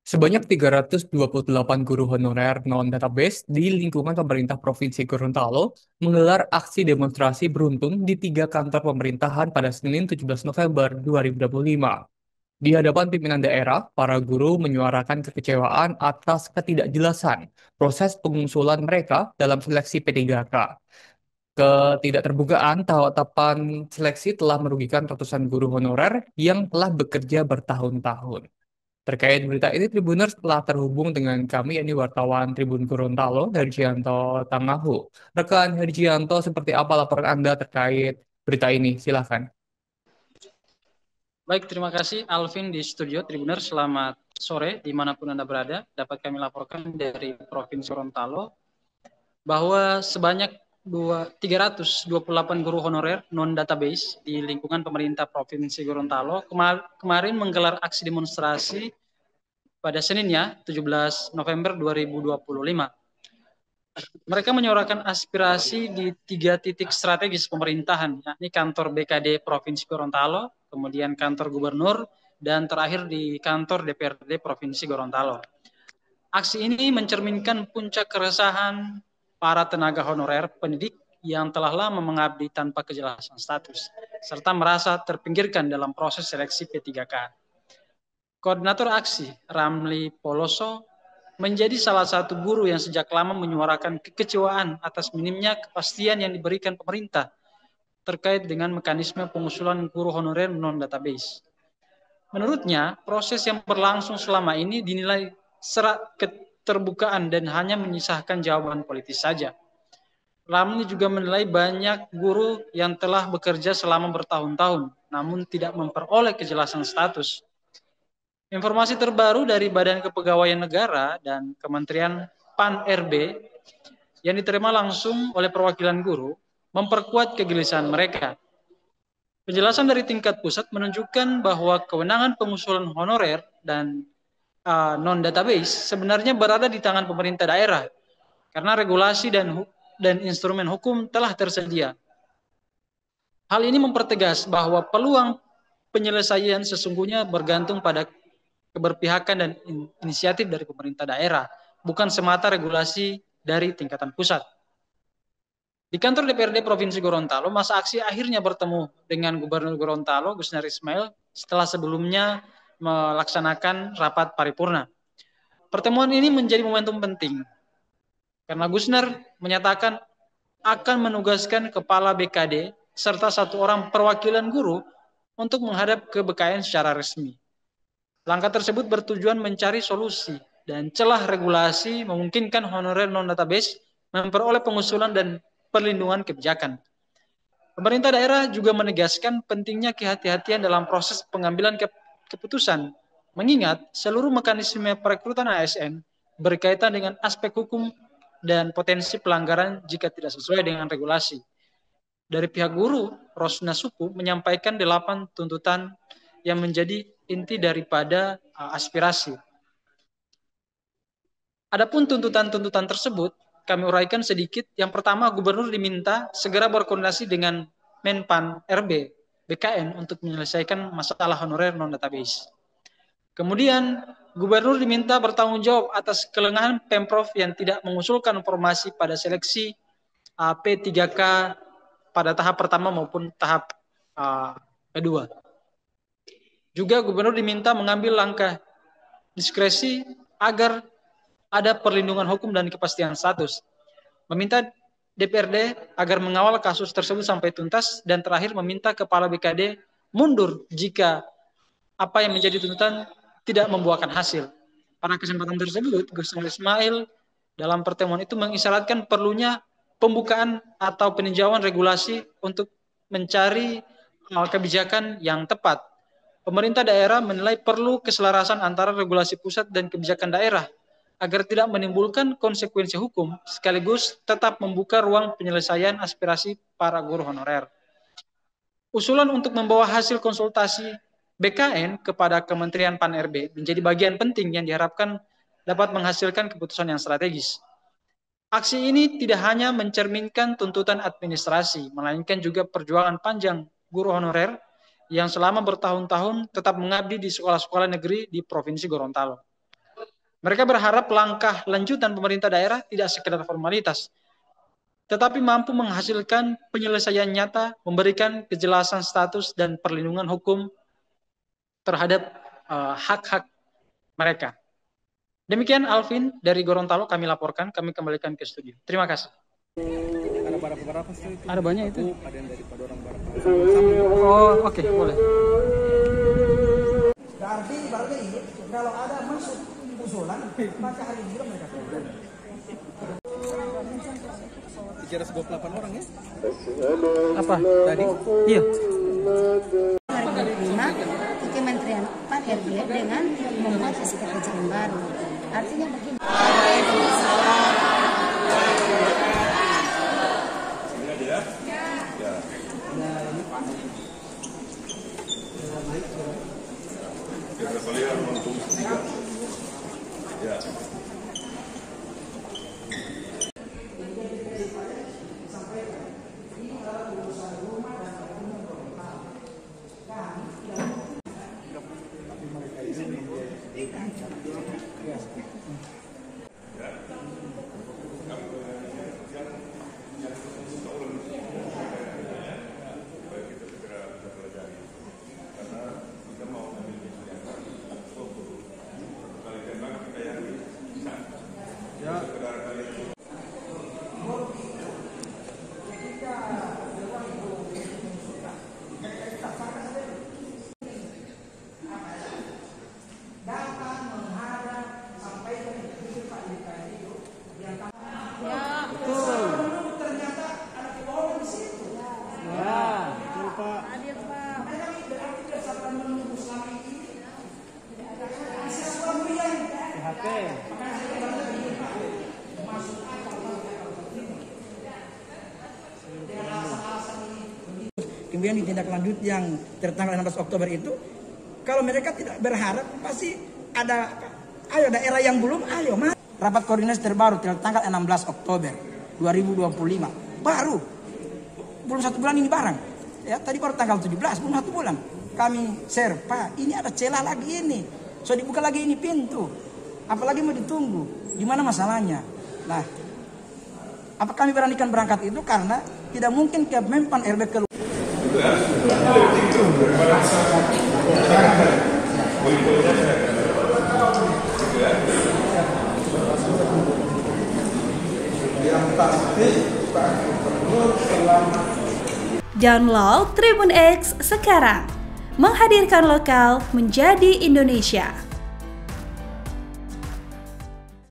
Sebanyak 328 guru honorer non-database di lingkungan pemerintah Provinsi Gorontalo menggelar aksi demonstrasi beruntun di tiga kantor pemerintahan pada Senin 17 November 2025. Di hadapan pimpinan daerah, para guru menyuarakan kekecewaan atas ketidakjelasan proses pengusulan mereka dalam seleksi P3K. Ketidakterbukaan tahapan seleksi telah merugikan ratusan guru honorer yang telah bekerja bertahun-tahun. Terkait berita ini, Tribuners telah terhubung dengan kami, yakni wartawan Tribun Gorontalo, Herjianto Tangahu. Rekan Herjianto, seperti apa laporan Anda terkait berita ini? Silahkan. Baik, terima kasih Alvin di studio Tribuner. Selamat sore dimanapun Anda berada. Dapat kami laporkan dari Provinsi Gorontalo bahwa sebanyak 328 guru honorer non-database di lingkungan pemerintah Provinsi Gorontalo kemarin menggelar aksi demonstrasi pada Seninnya 17 November 2025. Mereka menyuarakan aspirasi di 3 titik strategis pemerintahan, yakni kantor BKD Provinsi Gorontalo, kemudian kantor gubernur, dan terakhir di kantor DPRD Provinsi Gorontalo. Aksi ini mencerminkan puncak keresahan para tenaga honorer pendidik yang telah lama mengabdi tanpa kejelasan status, serta merasa terpinggirkan dalam proses seleksi P3K. Koordinator aksi, Ramli Poloso, menjadi salah satu guru yang sejak lama menyuarakan kekecewaan atas minimnya kepastian yang diberikan pemerintah terkait dengan mekanisme pengusulan guru honorer non-database. Menurutnya, proses yang berlangsung selama ini dinilai serat keterbukaan dan hanya menyisahkan jawaban politis saja. Ramli juga menilai banyak guru yang telah bekerja selama bertahun-tahun, namun tidak memperoleh kejelasan status. Informasi terbaru dari Badan Kepegawaian Negara dan Kementerian PAN-RB yang diterima langsung oleh perwakilan guru memperkuat kegelisahan mereka. Penjelasan dari tingkat pusat menunjukkan bahwa kewenangan pengusulan honorer dan non-database sebenarnya berada di tangan pemerintah daerah karena regulasi dan instrumen hukum telah tersedia. Hal ini mempertegas bahwa peluang penyelesaian sesungguhnya bergantung pada keberpihakan dan inisiatif dari pemerintah daerah, bukan semata regulasi dari tingkatan pusat. Di kantor DPRD Provinsi Gorontalo, masa aksi akhirnya bertemu dengan Gubernur Gorontalo, Gusner Ismail, setelah sebelumnya melaksanakan rapat paripurna. Pertemuan ini menjadi momentum penting, karena Gusner menyatakan akan menugaskan Kepala BKD serta 1 orang perwakilan guru untuk menghadap ke BKN secara resmi. Langkah tersebut bertujuan mencari solusi dan celah regulasi memungkinkan honorer non-database memperoleh pengusulan dan perlindungan kebijakan. Pemerintah daerah juga menegaskan pentingnya kehati-hatian dalam proses pengambilan keputusan, mengingat seluruh mekanisme perekrutan ASN berkaitan dengan aspek hukum dan potensi pelanggaran jika tidak sesuai dengan regulasi. Dari pihak guru, Rosna Suku menyampaikan 8 tuntutan yang menjadi inti daripada aspirasi. Adapun tuntutan-tuntutan tersebut kami uraikan sedikit. Yang pertama, gubernur diminta segera berkoordinasi dengan Menpan RB BKN untuk menyelesaikan masalah honorer non-database. Kemudian, gubernur diminta bertanggung jawab atas kelengahan Pemprov yang tidak mengusulkan formasi pada seleksi P3K pada tahap pertama maupun tahap kedua. Juga gubernur diminta mengambil langkah diskresi agar ada perlindungan hukum dan kepastian status. Meminta DPRD agar mengawal kasus tersebut sampai tuntas, dan terakhir meminta Kepala BKD mundur jika apa yang menjadi tuntutan tidak membuahkan hasil. Pada kesempatan tersebut, Gusner Ismail dalam pertemuan itu mengisyaratkan perlunya pembukaan atau peninjauan regulasi untuk mencari kebijakan yang tepat. Pemerintah daerah menilai perlu keselarasan antara regulasi pusat dan kebijakan daerah agar tidak menimbulkan konsekuensi hukum sekaligus tetap membuka ruang penyelesaian aspirasi para guru honorer. Usulan untuk membawa hasil konsultasi BKN kepada Kementerian PAN-RB menjadi bagian penting yang diharapkan dapat menghasilkan keputusan yang strategis. Aksi ini tidak hanya mencerminkan tuntutan administrasi, melainkan juga perjuangan panjang guru honorer yang selama bertahun-tahun tetap mengabdi di sekolah-sekolah negeri di Provinsi Gorontalo. Mereka berharap langkah lanjutan pemerintah daerah tidak sekedar formalitas, tetapi mampu menghasilkan penyelesaian nyata, memberikan kejelasan status dan perlindungan hukum terhadap hak-hak mereka. Demikian Alvin dari Gorontalo kami laporkan, kami kembalikan ke studio. Terima kasih. Ada berapa sih itu? Ada banyak itu. Ada yang daripada orang barat. Oh, oke, boleh. Berarti ini kalau ada masuk usulan maka hari ini mereka keluar. 328 orang ya? Apa? Tadi? Iya. 2005 ke Kementerian PAN-RB dengan membuat SK PJN baru. Artinya begini. Kemudian ditindaklanjut yang tertanggal 16 Oktober itu, kalau mereka tidak berharap pasti ada, ayo daerah yang belum, ayo mas. Rapat koordinasi terbaru tertanggal 16 Oktober 2025, baru belum 1 bulan ini barang. Ya tadi baru tanggal 17, belum 1 bulan. Kami share, Pak, ini ada celah lagi ini, so dibuka lagi ini pintu. Apalagi mau ditunggu, gimana masalahnya? Nah, apa kami beranikan berangkat itu karena tidak mungkin ke Menpan RB keluar. Download Tribun X sekarang, menghadirkan lokal menjadi Indonesia.